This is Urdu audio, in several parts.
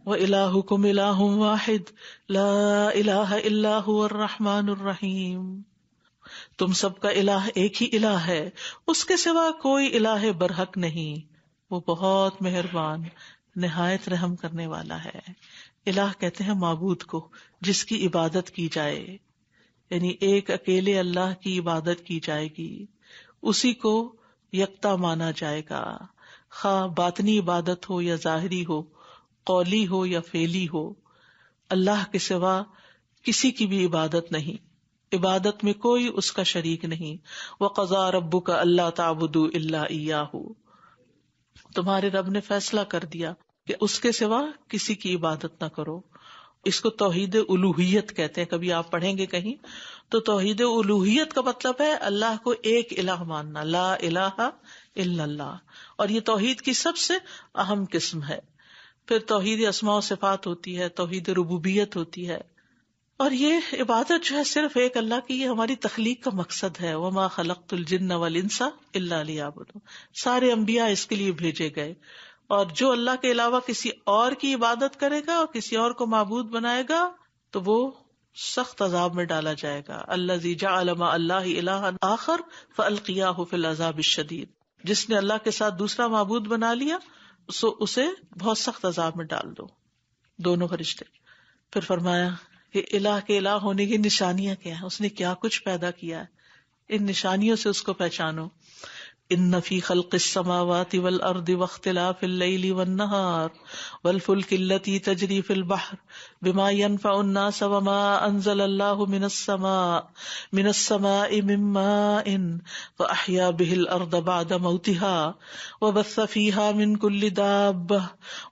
وَإِلَٰهُكُمْ إِلَٰهٌ وَاحِدٌ لَا إِلَٰهَ إِلَّا هُوَ الرَّحْمَٰنُ الرَّحِيمُ. تم سب کا الہ ایک ہی الہ ہے، اس کے سوا کوئی الہ برحق نہیں، وہ بہت مہربان نہایت رحم کرنے والا ہے. الہ کہتے ہیں معبود کو جس کی عبادت کی جائے، یعنی ایک اکیلے اللہ کی عبادت کی جائے گی، اسی کو یکتا مانا جائے گا، خواہ باطنی عبادت ہو یا ظاہری ہو، قولی ہو یا فعلی ہو. اللہ کے سوا کسی کی بھی عبادت نہیں، عبادت میں کوئی اس کا شریک نہیں. وَقَضَىٰ رَبُّكَ أَلَّا تَعْبُدُوا إِلَّا إِيَّاهُ، تمہارے رب نے فیصلہ کر دیا کہ اس کے سوا کسی کی عبادت نہ کرو. اس کو توحید الوہیت کہتے ہیں. کبھی آپ پڑھیں گے کہیں تو توحید الوہیت کا مطلب ہے اللہ کو ایک الہ ماننا، لا الہ الا اللہ. اور یہ توحید کی سب سے اہم قسم ہے. پھر توحید اسماء و صفات ہوتی ہے، توحید ربوبیت ہوتی ہے. اور یہ عبادت جو ہے صرف ایک اللہ کی، یہ ہماری تخلیق کا مقصد ہے. وما خلقت الجن والانس الا لیعبدون، سارے انبیاء اس کے لیے بھیجے گئے. اور جو اللہ کے علاوہ کسی اور کی عبادت کرے گا اور کسی اور کو معبود بنائے گا تو وہ سخت عذاب میں ڈالا جائے گا. الذی جعل مع اللہ الہا آخر فالقیاہ فی العذاب الشدید، جس نے اللہ کے ساتھ دوسرا معبود بنا لیا سو اسے بہت سخت عذاب میں ڈال دو. دونوں فرشتے. پھر فرمایا کہ الہ کے الہ ہونے کی نشانیاں کیا ہیں، اس نے کیا کچھ پیدا کیا ہے، ان نشانیوں سے اس کو پہچانو. ان فی خلق السماوات والارض واختلاف اللیل والنہار والفلک التی تجری فی البحر بما ينفع الناس وما انزل اللہ من السماء من ماء فاحیا به الارض بعد موتها وبث فیها من کل دابہ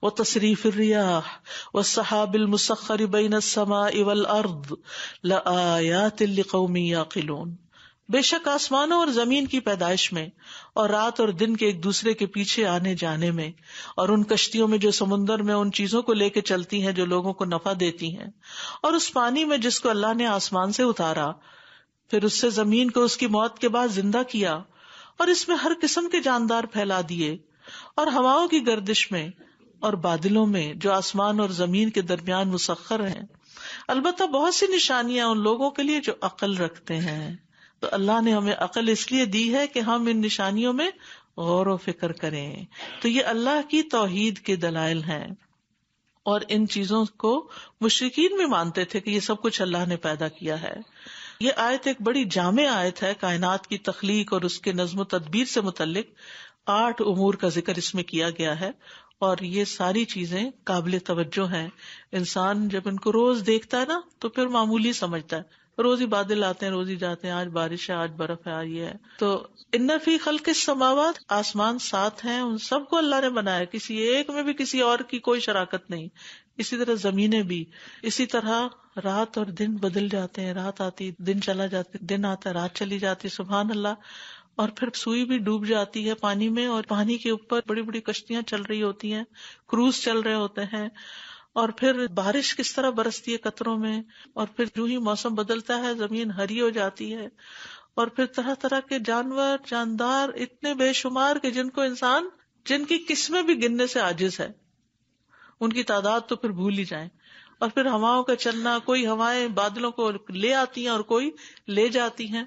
وتصریف الریاح والسحاب المسخر بین السماء والارض لآیات لقوم یعقلون. بے شک آسمانوں اور زمین کی پیدائش میں اور رات اور دن کے ایک دوسرے کے پیچھے آنے جانے میں اور ان کشتیوں میں جو سمندر میں ان چیزوں کو لے کے چلتی ہیں جو لوگوں کو نفع دیتی ہیں، اور اس پانی میں جس کو اللہ نے آسمان سے اتارا، پھر اس سے زمین کو اس کی موت کے بعد زندہ کیا، اور اس میں ہر قسم کے جاندار پھیلا دیے، اور ہواؤں کی گردش میں اور بادلوں میں جو آسمان اور زمین کے درمیان مسخر ہیں. البتہ بہت سی نشانیاں ان لوگوں کے لیے جو عقل رکھتے ہیں. تو اللہ نے ہمیں عقل اس لیے دی ہے کہ ہم ان نشانیوں میں غور و فکر کریں. تو یہ اللہ کی توحید کے دلائل ہیں، اور ان چیزوں کو مشرکین بھی مانتے تھے کہ یہ سب کچھ اللہ نے پیدا کیا ہے. یہ آیت ایک بڑی جامع آیت ہے. کائنات کی تخلیق اور اس کے نظم و تدبیر سے متعلق 8 امور کا ذکر اس میں کیا گیا ہے، اور یہ ساری چیزیں قابل توجہ ہیں. انسان جب ان کو روز دیکھتا ہے نا تو پھر معمولی سمجھتا ہے. روز ہی بادل آتے ہیں، روز ہی جاتے ہیں، آج بارش ہے، آج برف ہے، آج یہ ہے. تو ان فی خلق السماوات، آسمان 7 ہیں، ان سب کو اللہ نے بنایا، کسی ایک میں بھی کسی اور کی کوئی شراکت نہیں. اسی طرح زمینیں بھی، اسی طرح رات اور دن بدل جاتے ہیں، رات آتی دن چلا جاتا، دن آتا رات چلی جاتی، سبحان اللہ. اور پھر سوئی بھی ڈوب جاتی ہے پانی میں، اور پانی کے اوپر بڑی بڑی کشتیاں چل رہی ہوتی ہیں، کروز چل رہے ہوتے ہیں. اور پھر بارش کس طرح برستی ہے قطروں میں، اور پھر جو ہی موسم بدلتا ہے زمین ہری ہو جاتی ہے. اور پھر طرح طرح کے جانور جاندار اتنے بے شمار کہ جن کو انسان، جن کی قسمیں بھی گننے سے عاجز ہے، ان کی تعداد تو پھر بھول ہی جائیں. اور پھر ہواؤں کا چلنا، کوئی ہوائیں بادلوں کو لے آتی ہیں اور کوئی لے جاتی ہیں،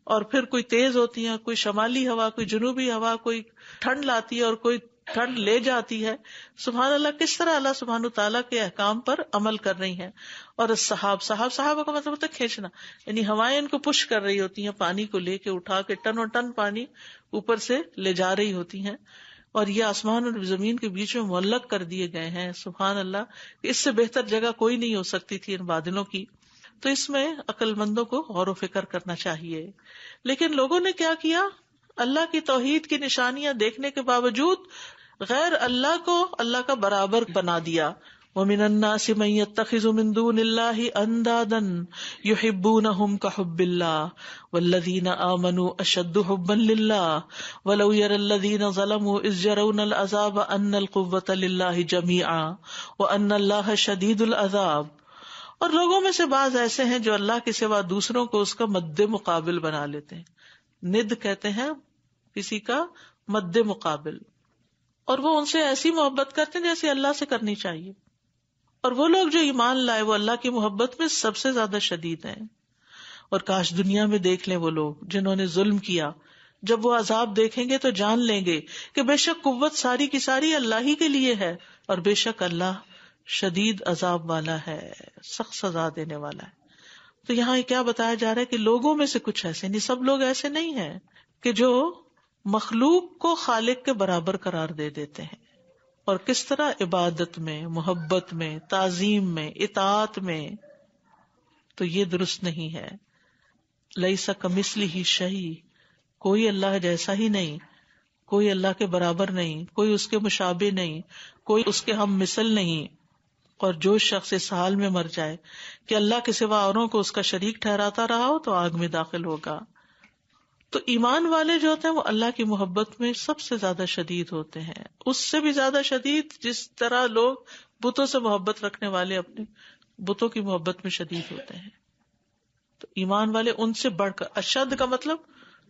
اور پھر کوئی تیز ہوتی ہیں، کوئی شمالی ہوا، کوئی جنوبی ہوا، کوئی ٹھنڈ لاتی ہے اور کوئی ٹھنڈ لے جاتی ہے. سبحان اللہ، کس طرح اللہ سبحانہ تعالیٰ کے احکام پر عمل کر رہی ہیں. اور صحابہ کا مطلب ہوتا ہے کھینچنا، یعنی ہوائیں ان کو پش کر رہی ہوتی ہیں، پانی کو لے کے اٹھا کے ٹن اور ٹن پانی اوپر سے لے جا رہی ہوتی ہیں. اور یہ آسمان اور زمین کے بیچ میں معلق کر دیے گئے ہیں. سبحان اللہ، اس سے بہتر جگہ کوئی نہیں ہو سکتی تھی ان بادلوں کی. تو اس میں عقل مندوں کو غور و فکر کرنا چاہیے. لیکن لوگوں نے کیا کیا؟ اللہ کی توحید کی نشانیاں دیکھنے کے باوجود غیر اللہ کو اللہ کا برابر بنا دیا. وَمِنَ النَّاسِ مَن يَتَّخِذُ مِن دُونِ اللَّهِ أَندَادًا يُحِبُّونَهُمْ كَحُبِّ اللَّهِ وَالَّذِينَ آمَنُوا أَشَدُّ حُبًّا لِلَّهِ وَلَوْ يَرَى الَّذِينَ ظَلَمُوا إِذْ يَرَوْنَ الْعَذَابَ أَنَّ الْقُوَّةَ لِلَّهِ جَمِيعًا وَأَنَّ اللَّهَ شَدِيدُ الْعَذَابِ. اور لوگوں میں سے بعض ایسے ہیں جو اللہ کے سوا دوسروں کو اس کا مد مقابل بنا لیتے ہیں. ند کہتے ہیں کسی کا مد مقابل، اور وہ ان سے ایسی محبت کرتے ہیں جیسے اللہ سے کرنی چاہیے. اور وہ لوگ جو ایمان لائے وہ اللہ کی محبت میں سب سے زیادہ شدید ہیں. اور کاش دنیا میں دیکھ لیں وہ لوگ جنہوں نے ظلم کیا، جب وہ عذاب دیکھیں گے تو جان لیں گے کہ بے شک قوت ساری کی ساری اللہ ہی کے لیے ہے، اور بے شک اللہ شدید عذاب والا ہے، سخت سزا دینے والا ہے. تو یہاں کیا بتایا جا رہا ہے کہ لوگوں میں سے کچھ ایسے نہیں، سب لوگ ایسے نہیں ہیں کہ جو مخلوق کو خالق کے برابر قرار دے دیتے ہیں. اور کس طرح عبادت میں، محبت میں، تعظیم میں، اطاعت میں، تو یہ درست نہیں ہے. لیس کمثلہ شیء، کوئی اللہ جیسا ہی نہیں، کوئی اللہ کے برابر نہیں، کوئی اس کے مشابہ نہیں، کوئی اس کے ہم مثل نہیں. اور جو شخص اس حال میں مر جائے کہ اللہ کے سوا اوروں کو اس کا شریک ٹھہراتا رہا ہو تو آگ میں داخل ہوگا. تو ایمان والے جو ہوتے ہیں وہ اللہ کی محبت میں سب سے زیادہ شدید ہوتے ہیں، اس سے بھی زیادہ شدید جس طرح لوگ بتوں سے محبت رکھنے والے اپنے بتوں کی محبت میں شدید ہوتے ہیں. تو ایمان والے ان سے بڑھ کر، اشد کا مطلب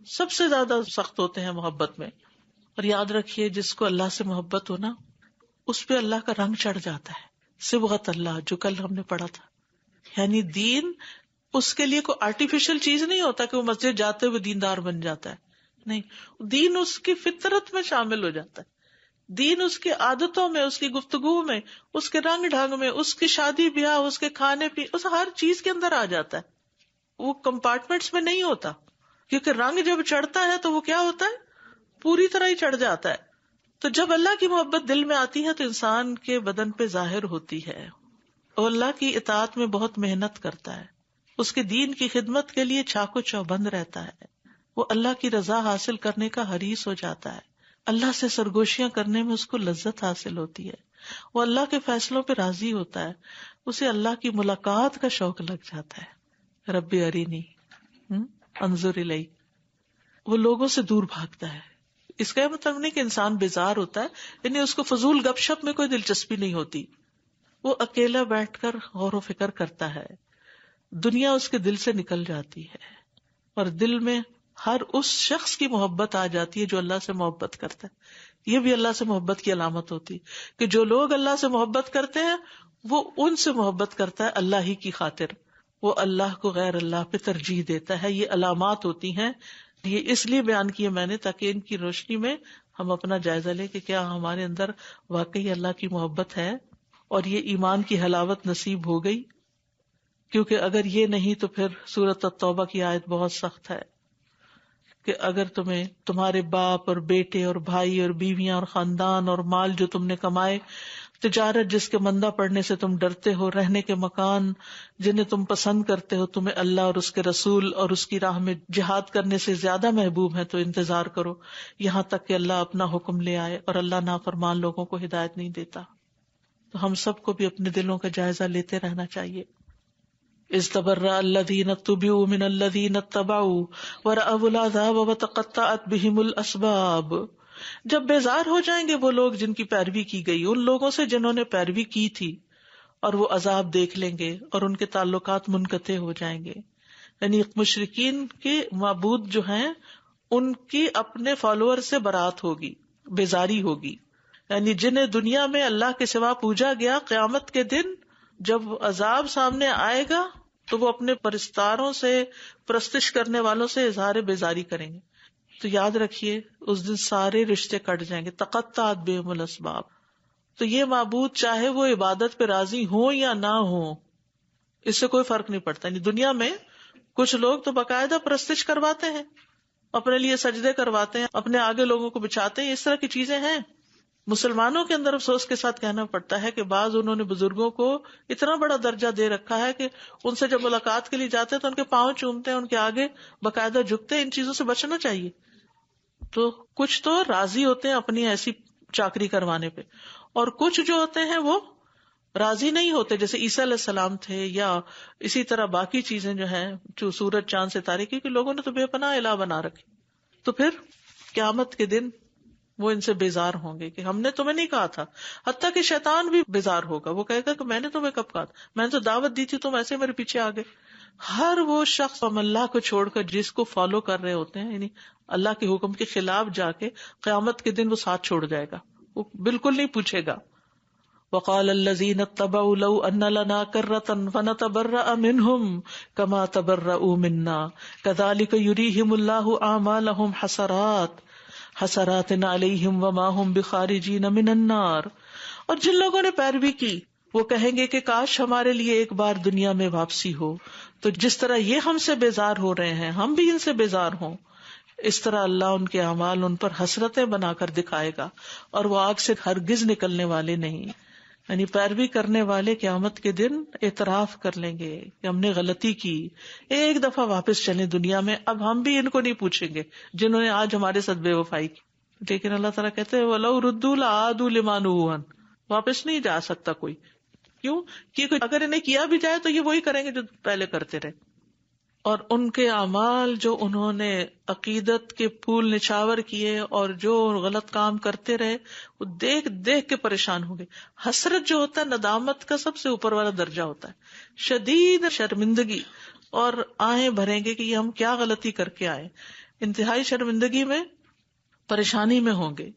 سب سے زیادہ سخت ہوتے ہیں محبت میں. اور یاد رکھیے جس کو اللہ سے محبت ہو نا، اس پہ اللہ کا رنگ چڑھ جاتا ہے. صبغت اللہ، جو کل ہم نے پڑھا تھا، یعنی دین اس کے لیے کوئی آرٹیفیشل چیز نہیں ہوتا کہ وہ مسجد جاتے ہوئے دیندار بن جاتا ہے. نہیں، دین اس کی فطرت میں شامل ہو جاتا ہے. دین اس کی عادتوں میں، اس کی گفتگو میں، اس کے رنگ ڈھنگ میں، اس کی شادی بیاہ، اس کے کھانے پینے، اس ہر چیز کے اندر آ جاتا ہے. وہ کمپارٹمنٹس میں نہیں ہوتا، کیونکہ رنگ جب چڑھتا ہے تو وہ کیا ہوتا ہے، پوری طرح ہی چڑھ جاتا ہے. تو جب اللہ کی محبت دل میں آتی ہے تو انسان کے بدن پہ ظاہر ہوتی ہے، اور اللہ کی اطاعت میں بہت محنت کرتا ہے، اس کے دین کی خدمت کے لیے چاقو چوبند رہتا ہے، وہ اللہ کی رضا حاصل کرنے کا حریص ہو جاتا ہے، اللہ سے سرگوشیاں کرنے میں اس کو لذت حاصل ہوتی ہے، وہ اللہ کے فیصلوں پہ راضی ہوتا ہے، اسے اللہ کی ملاقات کا شوق لگ جاتا ہے. ربی ارینی انظر الی، وہ لوگوں سے دور بھاگتا ہے. اس کا مطلب نہیں کہ انسان بیزار ہوتا ہے، یعنی اس کو فضول گپ شپ میں کوئی دلچسپی نہیں ہوتی. وہ اکیلا بیٹھ کر غور و فکر کرتا ہے، دنیا اس کے دل سے نکل جاتی ہے، اور دل میں ہر اس شخص کی محبت آ جاتی ہے جو اللہ سے محبت کرتا ہے. یہ بھی اللہ سے محبت کی علامت ہوتی کہ جو لوگ اللہ سے محبت کرتے ہیں وہ ان سے محبت کرتا ہے اللہ ہی کی خاطر، وہ اللہ کو غیر اللہ پہ ترجیح دیتا ہے. یہ علامات ہوتی ہیں. یہ اس لیے بیان کیے میں نے تاکہ ان کی روشنی میں ہم اپنا جائزہ لیں کہ کیا ہمارے اندر واقعی اللہ کی محبت ہے اور یہ ایمان کی حلاوت نصیب ہو گئی. کیونکہ اگر یہ نہیں تو پھر سورۃ التوبہ کی آیت بہت سخت ہے کہ اگر تمہیں تمہارے باپ اور بیٹے اور بھائی اور بیویاں اور خاندان اور مال جو تم نے کمائے، تجارت جس کے مندہ پڑنے سے تم ڈرتے ہو، رہنے کے مکان جنہیں تم پسند کرتے ہو، تمہیں اللہ اور اس کے رسول اور اس کی راہ میں جہاد کرنے سے زیادہ محبوب ہے تو انتظار کرو یہاں تک کہ اللہ اپنا حکم لے آئے، اور اللہ نافرمان لوگوں کو ہدایت نہیں دیتا. تو ہم سب کو بھی اپنے دلوں کا جائزہ لیتے رہنا چاہیے. اذ تبرأ الذین اتبعوا من الذین اتبعوا ورأوا العذاب وتقطعت بهم الاسباب. جب بیزار ہو جائیں گے وہ لوگ جن کی پیروی کی گئی ان لوگوں سے جنہوں نے پیروی کی تھی، اور وہ عذاب دیکھ لیں گے اور ان کے تعلقات منقطع ہو جائیں گے. یعنی مشرکین کے معبود جو ہیں ان کی اپنے فالوور سے برات ہوگی، بیزاری ہوگی. یعنی جنہیں دنیا میں اللہ کے سوا پوجا گیا، قیامت کے دن جب عذاب سامنے آئے گا تو وہ اپنے پرستاروں سے، پرستش کرنے والوں سے اظہار بیزاری کریں گے. تو یاد رکھیے اس دن سارے رشتے کٹ جائیں گے. تقطعت بہم الاسباب. تو یہ معبود چاہے وہ عبادت پہ راضی ہوں یا نہ ہوں، اس سے کوئی فرق نہیں پڑتا. یعنی دنیا میں کچھ لوگ تو باقاعدہ پرستش کرواتے ہیں، اپنے لیے سجدے کرواتے ہیں، اپنے آگے لوگوں کو بچھاتے ہیں، اس طرح کی چیزیں ہیں. مسلمانوں کے اندر افسوس کے ساتھ کہنا پڑتا ہے کہ بعض انہوں نے بزرگوں کو اتنا بڑا درجہ دے رکھا ہے کہ ان سے جب ملاقات کے لیے جاتے ہیں تو ان کے پاؤں چومتے ہیں، ان کے آگے باقاعدہ جھکتے ہیں. ان چیزوں سے بچنا چاہیے. تو کچھ تو راضی ہوتے ہیں اپنی ایسی چاکری کروانے پہ، اور کچھ جو ہوتے ہیں وہ راضی نہیں ہوتے، جیسے عیسیٰ علیہ السلام تھے، یا اسی طرح باقی چیزیں جو ہیں جو سورج چاند ستارے کی، کہ لوگوں نے تو بے پناہ الہ بنا رکھے. تو پھر قیامت کے دن وہ ان سے بیزار ہوں گے کہ ہم نے تمہیں نہیں کہا تھا. حتیٰ کہ شیطان بھی بیزار ہوگا، وہ کہے گا کہ میں نے تمہیں کب کہا تھا، میں نے تو دعوت دی تھی، تم ایسے میرے پیچھے آ گئے. ہر وہ شخص اللہ کو چھوڑ کر جس کو فالو کر رہے ہوتے ہیں، یعنی اللہ کے حکم کے خلاف جا کے قیامت کے دن وہ ساتھ چھوڑ جائے گا، وہ بالکل نہیں پوچھے گا. وقال الذين اتبعوا لو ان لنا كرة فنتبرأ منهم كما تبرؤوا منا كذلك يريهم الله اعمالهم حسرات عليهم وما هم بخارجين من النار. اور جن لوگوں نے پیروی کی وہ کہیں گے کہ کاش ہمارے لیے ایک بار دنیا میں واپسی ہو، تو جس طرح یہ ہم سے بیزار ہو رہے ہیں ہم بھی ان سے بیزار ہوں، اس طرح اللہ ان کے اعمال ان پر حسرتیں بنا کر دکھائے گا اور وہ آگ سے ہرگز نکلنے والے نہیں. یعنی پیروی کرنے والے قیامت کے دن اعتراف کر لیں گے کہ ہم نے غلطی کی، ایک دفعہ واپس چلیں دنیا میں، اب ہم بھی ان کو نہیں پوچھیں گے جنہوں نے آج ہمارے ساتھ بے وفائی کی. لیکن اللہ تعالیٰ کہتے ہیں وَلَوْ رُدُّوا لَعَادُوا لِمَا نُهُوا عَنْهُ، واپس نہیں جا سکتا کوئی. کیوں؟ کیونکہ اگر انہیں کیا بھی جائے تو یہ وہی کریں گے جو پہلے کرتے رہے. اور ان کے اعمال جو انہوں نے عقیدت کے پھول نچھاور کیے اور جو غلط کام کرتے رہے وہ دیکھ دیکھ کے پریشان ہو گئے. حسرت جو ہوتا ہے ندامت کا سب سے اوپر والا درجہ ہوتا ہے، شدید شرمندگی، اور آہیں بھریں گے کہ یہ ہم کیا غلطی کر کے آئے. انتہائی شرمندگی میں، پریشانی میں ہوں گے.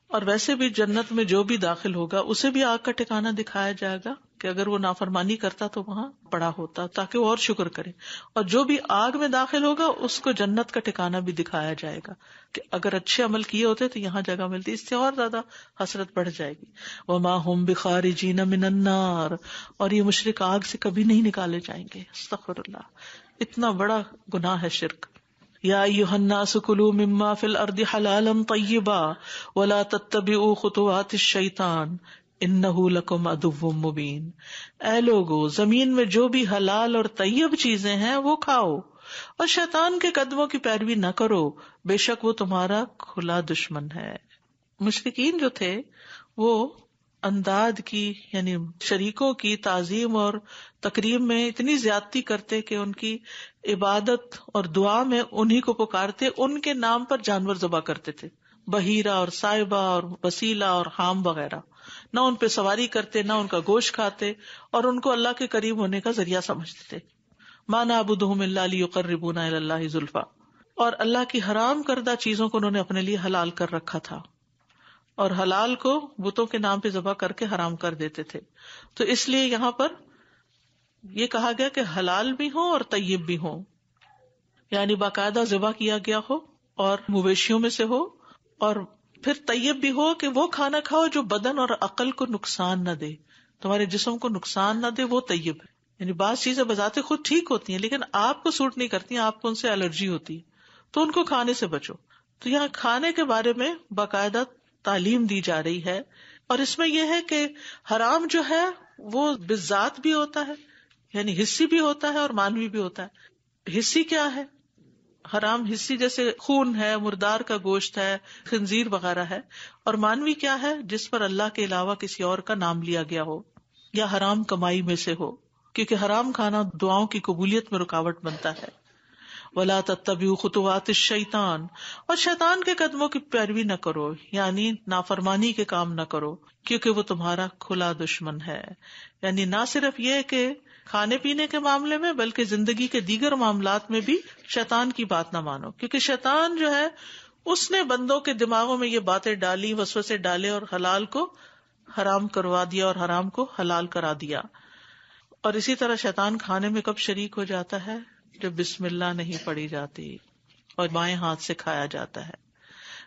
اور ویسے بھی جنت میں جو بھی داخل ہوگا اسے بھی آگ کا ٹھکانہ دکھایا جائے گا کہ اگر وہ نافرمانی کرتا تو وہاں پڑا ہوتا تاکہ وہ اور شکر کرے، اور جو بھی آگ میں داخل ہوگا اس کو جنت کا ٹھکانہ بھی دکھایا جائے گا کہ اگر اچھے عمل کیے ہوتے تو یہاں جگہ ملتی. اس سے اور زیادہ حسرت بڑھ جائے گی. وما هم بخارجین من النار، اور یہ مشرک آگ سے کبھی نہیں نکالے جائیں گے. استغفر اللہ، اتنا بڑا گناہ ہے شرک. یا ایھا الناس کلوا مما فی الارض حلالا طیبا ولا تتبعوا خطوات الشیطان انہ لکم عدو مبین. اے لوگو، زمین میں جو بھی حلال اور طیب چیزیں ہیں وہ کھاؤ اور شیطان کے قدموں کی پیروی نہ کرو، بے شک وہ تمہارا کھلا دشمن ہے. مشرکین جو تھے وہ انداد کی یعنی شریکوں کی تعظیم اور تکریم میں اتنی زیادتی کرتے کہ ان کی عبادت اور دعا میں انہی کو پکارتے، ان کے نام پر جانور ذبح کرتے تھے، بحیرہ اور صائبہ اور وسیلہ اور حام وغیرہ. نہ ان پہ سواری کرتے، نہ ان کا گوشت کھاتے، اور ان کو اللہ کے قریب ہونے کا ذریعہ سمجھتے تھے. ما نعبدہم الا لیقربونا الی اللہ زلفی، اور اللہ کی حرام کردہ چیزوں کو انہوں نے اپنے لیے حلال کر رکھا تھا، اور حلال کو بتوں کے نام پہ ذبح کر کے حرام کر دیتے تھے. تو اس لیے یہاں پر یہ کہا گیا کہ حلال بھی ہو اور طیب بھی ہو، یعنی باقاعدہ ذبح کیا گیا ہو اور مویشیوں میں سے ہو، اور پھر طیب بھی ہو کہ وہ کھانا کھاؤ جو بدن اور عقل کو نقصان نہ دے، تمہارے جسم کو نقصان نہ دے، وہ طیب ہے. یعنی بعض چیزیں بذات خود ٹھیک ہوتی ہیں لیکن آپ کو سوٹ نہیں کرتی، آپ کو ان سے الرجی ہوتی، تو ان کو کھانے سے بچو. تو یہاں کھانے کے بارے میں باقاعدہ تعلیم دی جا رہی ہے. اور اس میں یہ ہے کہ حرام جو ہے وہ بالذات بھی ہوتا ہے، یعنی حصی بھی ہوتا ہے اور مانوی بھی ہوتا ہے. حصی کیا ہے؟ حرام حصی جیسے خون ہے، مردار کا گوشت ہے، خنزیر وغیرہ ہے. اور مانوی کیا ہے؟ جس پر اللہ کے علاوہ کسی اور کا نام لیا گیا ہو یا حرام کمائی میں سے ہو، کیونکہ حرام کھانا دعاؤں کی قبولیت میں رکاوٹ بنتا ہے. ولا تتبعوا خطوات الشیطان، اور شیطان کے قدموں کی پیروی نہ کرو، یعنی نافرمانی کے کام نہ کرو، کیونکہ وہ تمہارا کھلا دشمن ہے. یعنی نہ صرف یہ کہ کھانے پینے کے معاملے میں بلکہ زندگی کے دیگر معاملات میں بھی شیطان کی بات نہ مانو، کیونکہ شیطان جو ہے اس نے بندوں کے دماغوں میں یہ باتیں ڈالی، وسوسے ڈالے، اور حلال کو حرام کروا دیا اور حرام کو حلال کرا دیا. اور اسی طرح شیطان کھانے میں کب شریک ہو جاتا ہے؟ جب بسم اللہ نہیں پڑھی جاتی اور بائیں ہاتھ سے کھایا جاتا ہے.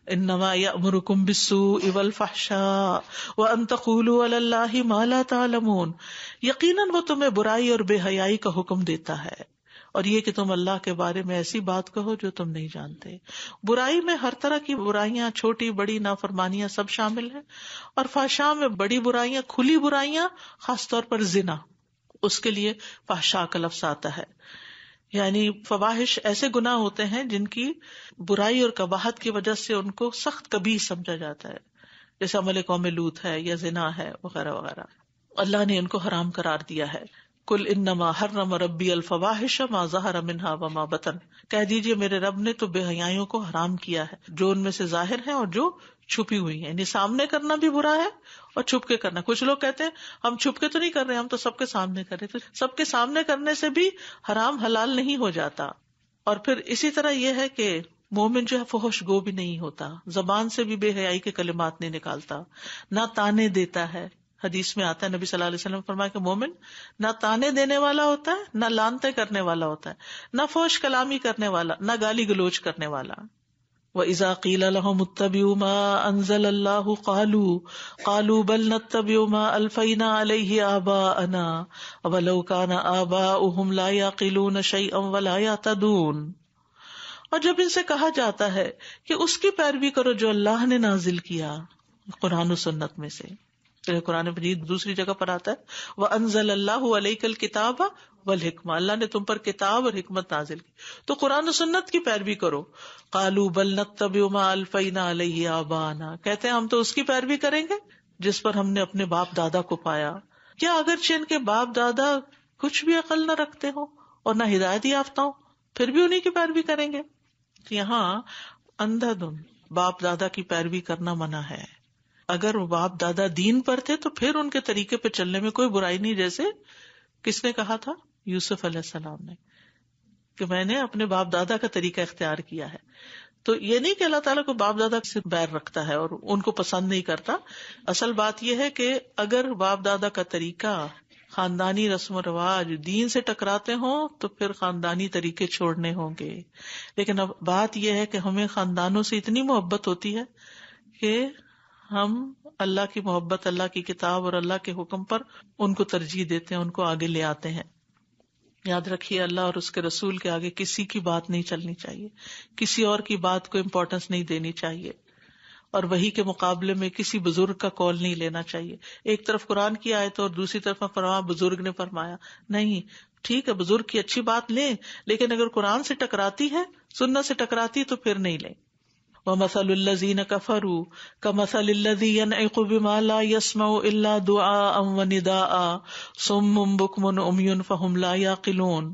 انما یأمرکم بالسوء والفحشاء وان تقولوا علی اللہ ما لا تعلمون، یقیناً وہ تمہیں برائی اور بے حیائی کا حکم دیتا ہے، اور یہ کہ تم اللہ کے بارے میں ایسی بات کہو جو تم نہیں جانتے. برائی میں ہر طرح کی برائیاں، چھوٹی بڑی نافرمانیاں سب شامل ہیں، اور فحشاء میں بڑی برائیاں، کھلی برائیاں، خاص طور پر زنا، اس کے لیے فحشاء کا لفظ آتا ہے. یعنی فواحش ایسے گناہ ہوتے ہیں جن کی برائی اور قباحت کی وجہ سے ان کو سخت قبیح سمجھا جاتا ہے، جیسے عمل قوم لوط ہے یا زنا ہے وغیرہ وغیرہ. اللہ نے ان کو حرام قرار دیا ہے. قل انما حرم ربی الفواحش ما ظہر منها وما بطن، کہہ دیجئے میرے رب نے تو بے حیائیوں کو حرام کیا ہے، جو ان میں سے ظاہر ہیں اور جو چھپی ہوئی ہیں. یعنی سامنے کرنا بھی برا ہے اور چھپ کے کرنا. کچھ لوگ کہتے ہیں ہم چھپ کے تو نہیں کر رہے، ہم تو سب کے سامنے کر رہے. تو سب کے سامنے کرنے سے بھی حرام حلال نہیں ہو جاتا. اور پھر اسی طرح یہ ہے کہ مومن جو ہے فحش گو بھی نہیں ہوتا، زبان سے بھی بے حیائی کے کلمات نہیں نکالتا، نہ تانے دیتا ہے، حدیث میں آتا ہے نبی صلی اللہ علیہ وسلم فرمایا کہ مومن نہ تانے دینے والا ہوتا ہے، نہ لانتے کرنے والا ہوتا ہے، نہ فحش کلامی کرنے والا، نہ گالی گلوچ کرنے والا. وَإِذَا قِيلَ لَهُمُ اتَّبِعُوا مَا أَنزَلَ اللَّهُ قَالُوا بَلْ نَتَّبِعُ مَا أَلْفَيْنَا عَلَيْهِ آبَاءَنَا وَلَوْ كَانَ آبَاؤُهُمْ لَا يَعْقِلُونَ شَيْئًا وَلَا يَهْتَدُونَ. اور جب ان سے کہا جاتا ہے کہ اس کی پیروی کرو جو اللہ نے نازل کیا قرآن و سنت میں سے، قرآن مجید دوسری جگہ پر آتا ہے وَأَنزَلَ اللَّهُ عَلَيْكَ الْكِتَابَ وَالْحِكْمَةَ، اللہ نے تم پر کتاب اور حکمت نازل کی، تو قرآن و سنت کی پیروی کرو. قَالُوا بَلْ نَتَّبِعُ مَا أَلْفَيْنَا عَلَيْهِ آبَاءَنَا، کہتے ہیں ہم تو اس کی پیروی کریں گے جس پر ہم نے اپنے باپ دادا کو پایا. کیا اگرچہ ان کے باپ دادا کچھ بھی عقل نہ رکھتے ہوں اور نہ ہدایت یافتہ ہوں پھر بھی انہی کی پیروی کریں گے؟ یہاں اندھا دھن باپ دادا کی پیروی کرنا منع ہے. اگر وہ باپ دادا دین پر تھے تو پھر ان کے طریقے پہ چلنے میں کوئی برائی نہیں. جیسے کس نے کہا تھا؟ یوسف علیہ السلام نے، کہ میں نے اپنے باپ دادا کا طریقہ اختیار کیا ہے. تو یہ نہیں کہ اللہ تعالیٰ کو باپ دادا سے بیر رکھتا ہے اور ان کو پسند نہیں کرتا. اصل بات یہ ہے کہ اگر باپ دادا کا طریقہ خاندانی رسم و رواج دین سے ٹکراتے ہوں تو پھر خاندانی طریقے چھوڑنے ہوں گے. لیکن اب بات یہ ہے کہ ہمیں خاندانوں سے اتنی محبت ہوتی ہے کہ ہم اللہ کی محبت، اللہ کی کتاب اور اللہ کے حکم پر ان کو ترجیح دیتے ہیں، ان کو آگے لے آتے ہیں. یاد رکھیے اللہ اور اس کے رسول کے آگے کسی کی بات نہیں چلنی چاہیے، کسی اور کی بات کو امپورٹنس نہیں دینی چاہیے، اور وحی کے مقابلے میں کسی بزرگ کا قول نہیں لینا چاہیے. ایک طرف قرآن کی آیت اور دوسری طرف فرمایا بزرگ نے فرمایا. نہیں، ٹھیک ہے بزرگ کی اچھی بات لیں، لیکن اگر قرآن سے ٹکراتی ہے، سنت سے ٹکراتی ہے تو پھر نہیں لیں. وَمَثَلُ الَّذِينَ كَفَرُوا كَمَثَلِ الَّذِي يَنْعِقُ بِمَا لَا يَسْمَعُ إِلَّا دُعَاءً وَنِدَاءً صُمٌّ بُكْمٌ عُمْيٌ فَهُمْ لَا يَعْقِلُونَ.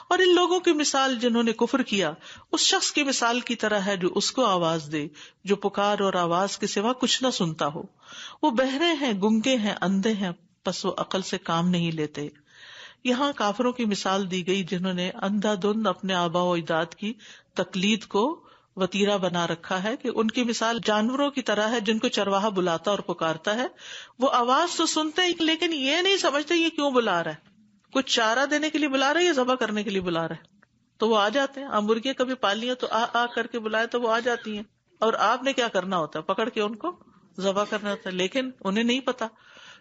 اور ان لوگوں کی مثال جنہوں نے کفر کیا اس شخص کی مثال کی طرح ہے جو اس کو آواز دے جو پکار اور آواز کے سوا کچھ نہ سنتا ہو. وہ بہرے ہیں، گنگے ہیں، اندھے ہیں، پس وہ عقل سے کام نہیں لیتے. یہاں کافروں کی مثال دی گئی جنہوں نے اندھا دھند اپنے آباء و اجداد کی تقلید کو وتیرہ بنا رکھا ہے، کہ ان کی مثال جانوروں کی طرح ہے جن کو چرواہا بلاتا اور پکارتا ہے. وہ آواز تو سنتے ہیں لیکن یہ نہیں سمجھتے یہ کیوں بلا رہا ہے. کچھ چارہ دینے کے لیے بلا رہا ہے یا ذبح کرنے کے لیے بلا رہا ہے، تو وہ آ جاتے ہیں. آپ مرغیاں کبھی پالی ہیں تو آ کر کے بلائے تو وہ آ جاتی ہیں، اور آپ نے کیا کرنا ہوتا ہے؟ پکڑ کے ان کو ذبح کرنا ہوتا ہے، لیکن انہیں نہیں پتا.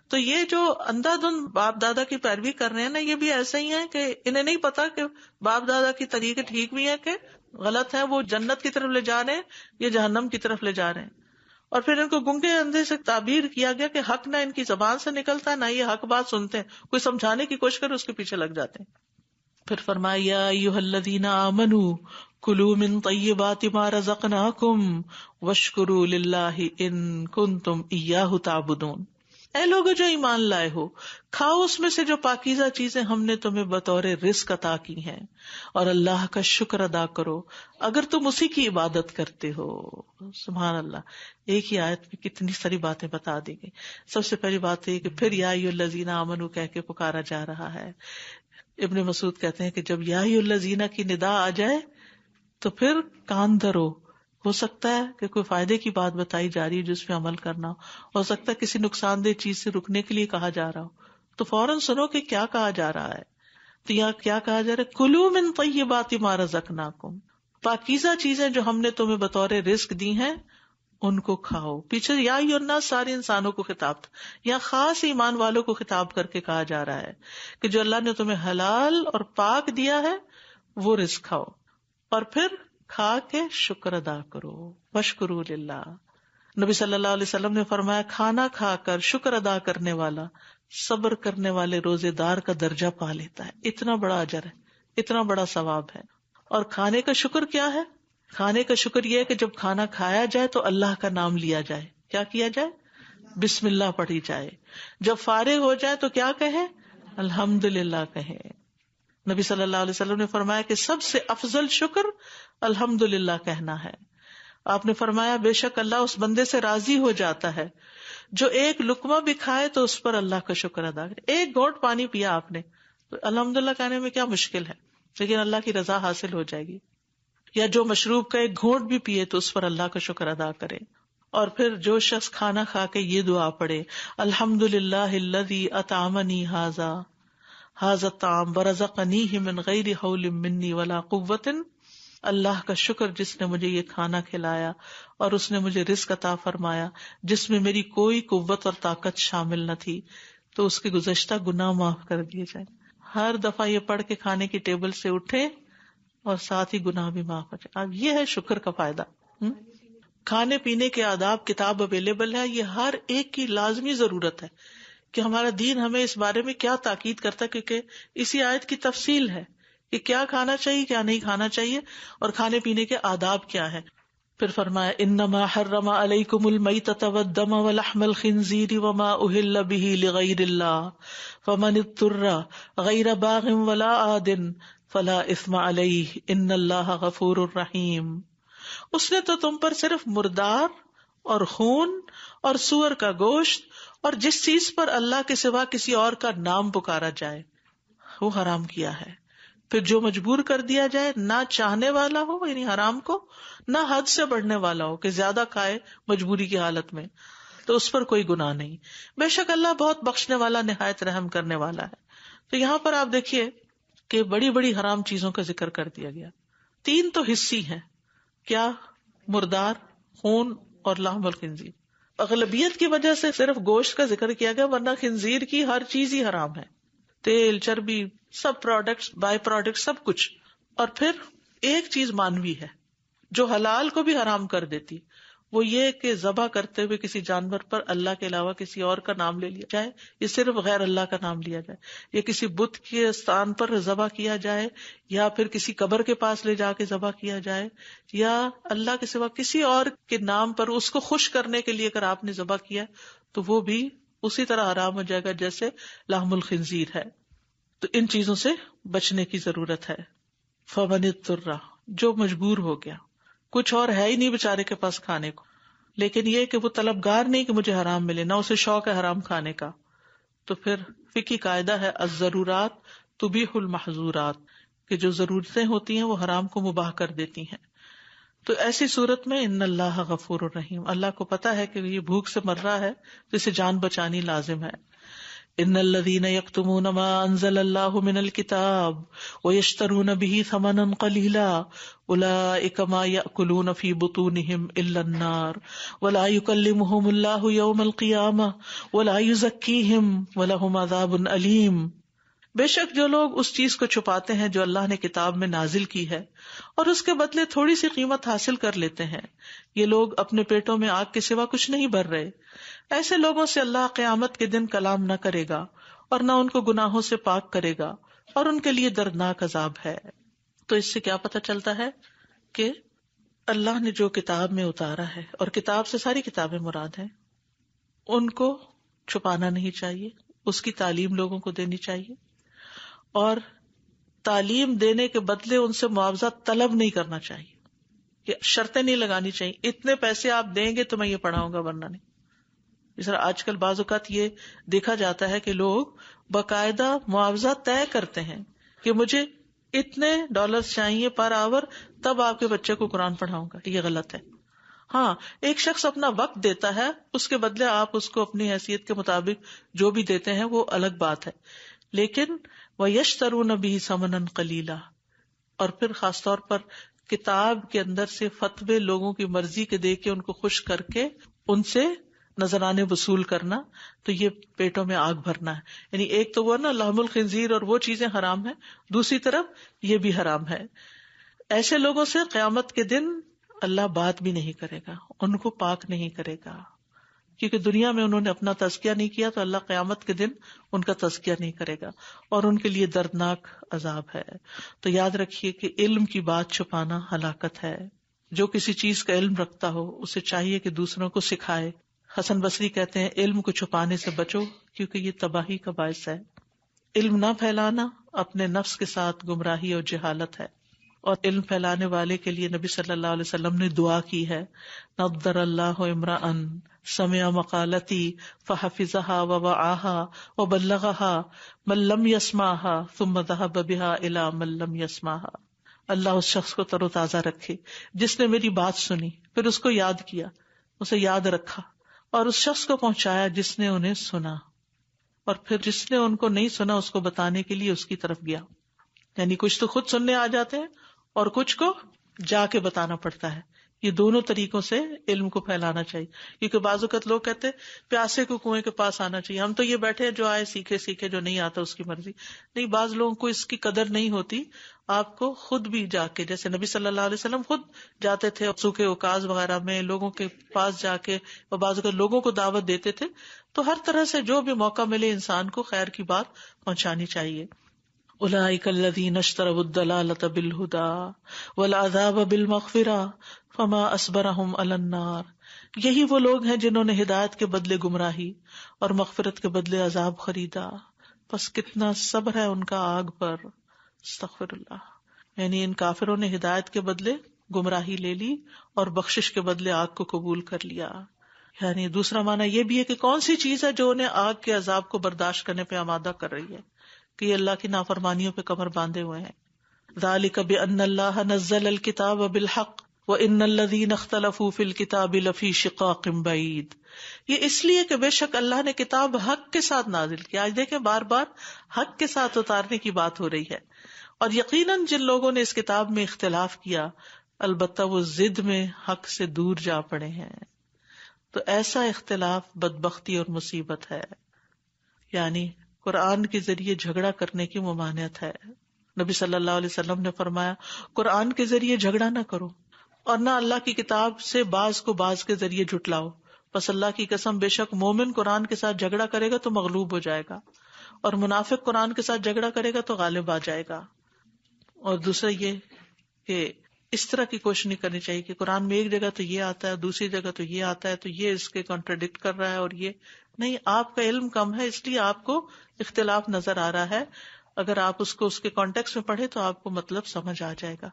تو یہ جو اندھا دھند باپ دادا کی پیروی کر رہے ہیں نا، یہ بھی ایسا ہی ہے کہ انہیں نہیں پتا کہ باپ دادا کی طریقے ٹھیک بھی ہیں کہ غلط ہے، وہ جنت کی طرف لے جا رہے ہیں یا جہنم کی طرف لے جا رہے ہیں. اور پھر ان کو گنگے اندھے سے تعبیر کیا گیا کہ حق نہ ان کی زبان سے نکلتا ہے نہ یہ حق بات سنتے ہیں. کوئی سمجھانے کی کوشش کرے اس کے پیچھے لگ جاتے ہیں. پھر فرمایا یا ایھا الذین آمنوا کلوا من طیبات ما رزقناکم واشکروا للہ ان کنتم ایاہ تعبدون. اے لوگو جو ایمان لائے ہو، کھاؤ اس میں سے جو پاکیزہ چیزیں ہم نے تمہیں بطور رزق عطا کی ہیں، اور اللہ کا شکر ادا کرو اگر تم اسی کی عبادت کرتے ہو. سبحان اللہ، ایک ہی آیت میں کتنی ساری باتیں بتا دی گئی. سب سے پہلی بات یہ کہ پھر یا ایھا الذین آمنوا کہہ کے پکارا جا رہا ہے. ابن مسعود کہتے ہیں کہ جب یا ایھا الذین کی ندا آ جائے تو پھر کان دھرو. ہو سکتا ہے کہ کوئی فائدے کی بات بتائی جا رہی ہے جس پہ عمل کرنا ہو سکتا ہے کسی نقصان دہ چیز سے رکنے کے لیے کہا جا رہا ہو، تو فوراً سنو کہ کیا کہا جا رہا ہے. تو یہاں کیا کہا جا رہا ہے؟ کلوا من طیبات ما رزقناکم، پاکیزہ چیزیں جو ہم نے تمہیں بطور رزق دی ہیں ان کو کھاؤ. پیچھے یا ایھا الناس سارے انسانوں کو خطاب تھا، یا خاص ایمان والوں کو خطاب کر کے کہا جا رہا ہے کہ جو اللہ نے تمہیں حلال اور پاک دیا ہے وہ رزق کھاؤ، اور پھر کھا کے شکر ادا کرو. واشکروا للہ. نبی صلی اللہ علیہ وسلم نے فرمایا کھانا کھا کر شکر ادا کرنے والا صبر کرنے والے روزے دار کا درجہ پا لیتا ہے. اتنا بڑا اجر ہے، اتنا بڑا ثواب ہے. اور کھانے کا شکر کیا ہے؟ کھانے کا شکر یہ ہے کہ جب کھانا کھایا جائے تو اللہ کا نام لیا جائے. کیا کیا جائے؟ بسم اللہ پڑھی جائے. جب فارغ ہو جائے تو کیا کہیں؟ الحمدللہ کہیں. نبی صلی اللہ علیہ وسلم نے فرمایا کہ سب سے افضل شکر الحمدللہ کہنا ہے. آپ نے فرمایا بے شک اللہ اس بندے سے راضی ہو جاتا ہے جو ایک لقمہ بھی کھائے تو اس پر اللہ کا شکر ادا کرے. ایک گھونٹ پانی پیا آپ نے تو الحمدللہ کہنے میں کیا مشکل ہے، لیکن اللہ کی رضا حاصل ہو جائے گی. یا جو مشروب کا ایک گھونٹ بھی پیے تو اس پر اللہ کا شکر ادا کرے. اور پھر جو شخص کھانا کھا کے یہ دعا پڑھے، الحمدللہ الذی اطعمنی ھذا الطعام ورزقنیہ من غیر حول منی ولا قوۃ، اللہ کا شکر جس نے مجھے یہ کھانا کھلایا اور اس نے مجھے رزق عطا فرمایا جس میں میری کوئی قوت اور طاقت شامل نہ تھی، تو اس کے گزشتہ گناہ معاف کر دیے جائیں۔ ہر دفعہ یہ پڑھ کے کھانے کی ٹیبل سے اٹھے اور ساتھ ہی گناہ بھی معاف ہو جائے۔ اب یہ ہے شکر کا فائدہ۔ کھانے پینے کے آداب کتاب اویلیبل ہے، یہ ہر ایک کی لازمی ضرورت ہے کہ ہمارا دین ہمیں اس بارے میں کیا تاکید کرتا ہے، کیونکہ اسی آیت کی تفصیل ہے کہ کیا کھانا چاہیے کیا نہیں کھانا چاہیے اور کھانے پینے کے آداب کیا ہیں۔ پھر فرمایا انما حرم علیکم المیتۃ والدم ولحم الخنزیر وما اہل بہ لغیر اللہ فمن اضطر غیر باغ ولا عاد فلا اثم علیہ ان اللہ غفور الرحیم۔ اس نے تو تم پر صرف مردار اور خون اور سور کا گوشت اور جس چیز پر اللہ کے سوا کسی اور کا نام پکارا جائے وہ حرام کیا ہے، پھر جو مجبور کر دیا جائے، نہ چاہنے والا ہو یعنی حرام کو، نہ حد سے بڑھنے والا ہو کہ زیادہ کھائے مجبوری کی حالت میں، تو اس پر کوئی گناہ نہیں۔ بے شک اللہ بہت بخشنے والا نہایت رحم کرنے والا ہے۔ تو یہاں پر آپ دیکھیے کہ بڑی بڑی حرام چیزوں کا ذکر کر دیا گیا۔ 3 تو حصی ہیں، کیا؟ مردار، خون اور لحم الخنزیر۔ اغلبیت کی وجہ سے صرف گوشت کا ذکر کیا گیا، ورنہ خنزیر کی ہر چیز ہی حرام ہے، تیل، چربی، سب پروڈکٹس، بائی پروڈکٹس، سب کچھ۔ اور پھر ایک چیز مانوی ہے جو حلال کو بھی حرام کر دیتی، وہ یہ کہ ذبح کرتے ہوئے کسی جانور پر اللہ کے علاوہ کسی اور کا نام لے لیا جائے، یا صرف غیر اللہ کا نام لیا جائے، یا کسی بت کے استان پر ذبح کیا جائے، یا پھر کسی قبر کے پاس لے جا کے ذبح کیا جائے، یا اللہ کے سوا کسی اور کے نام پر اس کو خوش کرنے کے لیے اگر آپ نے ذبح کیا تو وہ بھی اسی طرح حرام ہو جائے گا جیسے لحم الخنزیر ہے۔ تو ان چیزوں سے بچنے کی ضرورت ہے۔ فمن اضطر، جو مجبور ہو گیا، کچھ اور ہے ہی نہیں بیچارے کے پاس کھانے کو، لیکن یہ کہ وہ طلبگار نہیں کہ مجھے حرام ملے، نہ اسے شوق ہے حرام کھانے کا، تو پھر فقہی قاعدہ ہے الضرورات تبیح المحظورات، کہ جو ضرورتیں ہوتی ہیں وہ حرام کو مباح کر دیتی ہیں۔ تو ایسی صورت میں ان اللہ غفور الرحیم، اللہ کو پتا ہے کہ یہ بھوک سے مر رہا ہے تو اسے جان بچانی لازم ہے۔ ان الذین یکتمون ما انزل اللہ من الکتاب ویشترون به ثمنا قلیلا اولئک ما یأکلون فی بطونہم الا النار ولا یکلمہم اللہ یوم القیامہ ولا یزکیہم ولہم عذاب علیم۔ بے شک جو لوگ اس چیز کو چھپاتے ہیں جو اللہ نے کتاب میں نازل کی ہے اور اس کے بدلے تھوڑی سی قیمت حاصل کر لیتے ہیں، یہ لوگ اپنے پیٹوں میں آگ کے سوا کچھ نہیں بھر رہے۔ ایسے لوگوں سے اللہ قیامت کے دن کلام نہ کرے گا اور نہ ان کو گناہوں سے پاک کرے گا اور ان کے لیے دردناک عذاب ہے۔ تو اس سے کیا پتہ چلتا ہے کہ اللہ نے جو کتاب میں اتارا ہے، اور کتاب سے ساری کتابیں مراد ہیں، ان کو چھپانا نہیں چاہیے، اس کی تعلیم لوگوں کو دینی چاہیے، اور تعلیم دینے کے بدلے ان سے معاوضہ طلب نہیں کرنا چاہیے، کہ شرطیں نہیں لگانی چاہیے، اتنے پیسے آپ دیں گے تو میں یہ پڑھاؤں گا ورنہ نہیں۔ اس طرح آج کل بعض اوقات یہ دیکھا جاتا ہے کہ لوگ باقاعدہ معاوضہ طے کرتے ہیں کہ مجھے اتنے ڈالرز چاہیے پر آور، تب آپ کے بچے کو قرآن پڑھاؤں گا۔ یہ غلط ہے۔ ہاں، ایک شخص اپنا وقت دیتا ہے، اس کے بدلے آپ اس کو اپنی حیثیت کے مطابق جو بھی دیتے ہیں وہ الگ بات ہے، لیکن وَيَشْتَرُونَ بِهِ ثَمَنًا قَلِيلًا، اور پھر خاص طور پر کتاب کے اندر سے فتوے لوگوں کی مرضی کے دے کے ان کو خوش کر کے ان سے نذرانے وصول کرنا، تو یہ پیٹوں میں آگ بھرنا ہے۔ یعنی ایک تو وہ نا لحم الخنزیر اور وہ چیزیں حرام ہیں، دوسری طرف یہ بھی حرام ہے۔ ایسے لوگوں سے قیامت کے دن اللہ بات بھی نہیں کرے گا، ان کو پاک نہیں کرے گا، کیونکہ دنیا میں انہوں نے اپنا تزکیہ نہیں کیا، تو اللہ قیامت کے دن ان کا تزکیہ نہیں کرے گا اور ان کے لیے دردناک عذاب ہے۔ تو یاد رکھیے کہ علم کی بات چھپانا ہلاکت ہے۔ جو کسی چیز کا علم رکھتا ہو اسے چاہیے کہ دوسروں کو سکھائے۔ حسن بصری کہتے ہیں علم کو چھپانے سے بچو کیونکہ یہ تباہی کا باعث ہے۔ علم نہ پھیلانا اپنے نفس کے ساتھ گمراہی اور جہالت ہے، اور علم پھیلانے والے کے لیے نبی صلی اللہ علیہ وسلم نے دعا کی ہے، نضر اللہ امرأ سمع مقالتی فحفظها ووعاها وبلغها من لم يسمعها ثم ذهب بها الى من لم يسمعها۔ اللہ اس شخص کو تر و تازہ رکھے جس نے میری بات سنی پھر اس کو یاد کیا اسے یاد رکھا اور اس شخص کو پہنچایا جس نے انہیں سنا، اور پھر جس نے ان کو نہیں سنا اس کو بتانے کے لیے اس کی طرف گیا. یعنی کچھ تو خود سننے آ جاتے ہیں اور کچھ کو جا کے بتانا پڑتا ہے. یہ دونوں طریقوں سے علم کو پھیلانا چاہیے، کیونکہ بعض اوقات لوگ کہتے ہیں پیاسے کو کنویں کے پاس آنا چاہیے، ہم تو یہ بیٹھے جو آئے سیکھے، جو نہیں آتا اس کی مرضی. نہیں، بعض لوگوں کو اس کی قدر نہیں ہوتی. آپ کو خود بھی جا کے، جیسے نبی صلی اللہ علیہ وسلم خود جاتے تھے سوکھے اوقاز وغیرہ میں لوگوں کے پاس جا کے، اور بعض اوقات لوگوں کو دعوت دیتے تھے. تو ہر طرح سے جو بھی موقع ملے انسان کو خیر کی بات پہنچانی چاہیے. اولئک الذین اشتروا الضلالۃ بالہدی والعذاب بالمغفرہ فما اصبرہم علی النار. یہی وہ لوگ ہیں جنہوں نے ہدایت کے بدلے گمراہی اور مغفرت کے بدلے عذاب خریدا، پس کتنا صبر ہے ان کا آگ پر. استغفر اللہ. یعنی ان کافروں نے ہدایت کے بدلے گمراہی لے لی اور بخشش کے بدلے آگ کو قبول کر لیا. یعنی دوسرا معنی یہ بھی ہے کہ کون سی چیز ہے جو انہیں آگ کے عذاب کو برداشت کرنے پہ آمادہ کر رہی ہے کہ یہ اللہ کی نافرمانیوں پہ کمر باندھے ہوئے ہیں. ذالک بأن اللہ نزل الکتاب بالحق وان الذین اختلفوا فی الکتاب لفی شقاق بعید. یہ اس لیے کہ بے شک اللہ نے کتاب حق کے ساتھ نازل کی. آج دیکھیں بار بار حق کے ساتھ اتارنے کی بات ہو رہی ہے، اور یقیناً جن لوگوں نے اس کتاب میں اختلاف کیا البتہ وہ ضد میں حق سے دور جا پڑے ہیں. تو ایسا اختلاف بدبختی اور مصیبت ہے. یعنی قرآن کے ذریعے جھگڑا کرنے کی ممانعت ہے. نبی صلی اللہ علیہ وسلم نے فرمایا قرآن کے ذریعے جھگڑا نہ کرو، اور نہ اللہ کی کتاب سے بعض کو بعض کے ذریعے جھٹلاؤ. پس اللہ کی قسم بے شک مومن قرآن کے ساتھ جھگڑا کرے گا تو مغلوب ہو جائے گا، اور منافق قرآن کے ساتھ جھگڑا کرے گا تو غالب آ جائے گا. اور دوسرا یہ کہ اس طرح کی کوشش نہیں کرنی چاہیے کہ قرآن میں ایک جگہ تو یہ آتا ہے، دوسری جگہ تو یہ آتا ہے، تو یہ اس کے کانٹراڈکٹ کر رہا ہے، اور یہ نہیں. آپ کا علم کم ہے اس لیے آپ کو اختلاف نظر آ رہا ہے. اگر آپ اس کو اس کے کانٹیکسٹ میں پڑھے تو آپ کو مطلب سمجھ آ جائے گا.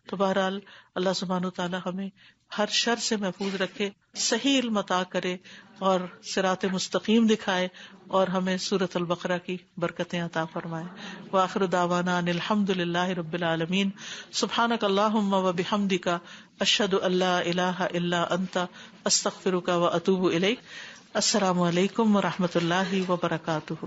تو بہرحال اللہ سبحانہ وتعالی ہمیں ہر شر سے محفوظ رکھے، صحیح علم عطا کرے اور صراط مستقیم دکھائے، اور ہمیں سورۃ البقرہ کی برکتیں عطا فرمائے. وآخر دعوانا ان الحمد للہ رب العالمین. سبحانک اللہم وبحمدک اشہد ان لا الہ الا انت استغفرک واتوب الیک. السلام علیکم ورحمۃ اللہ وبرکاتہ.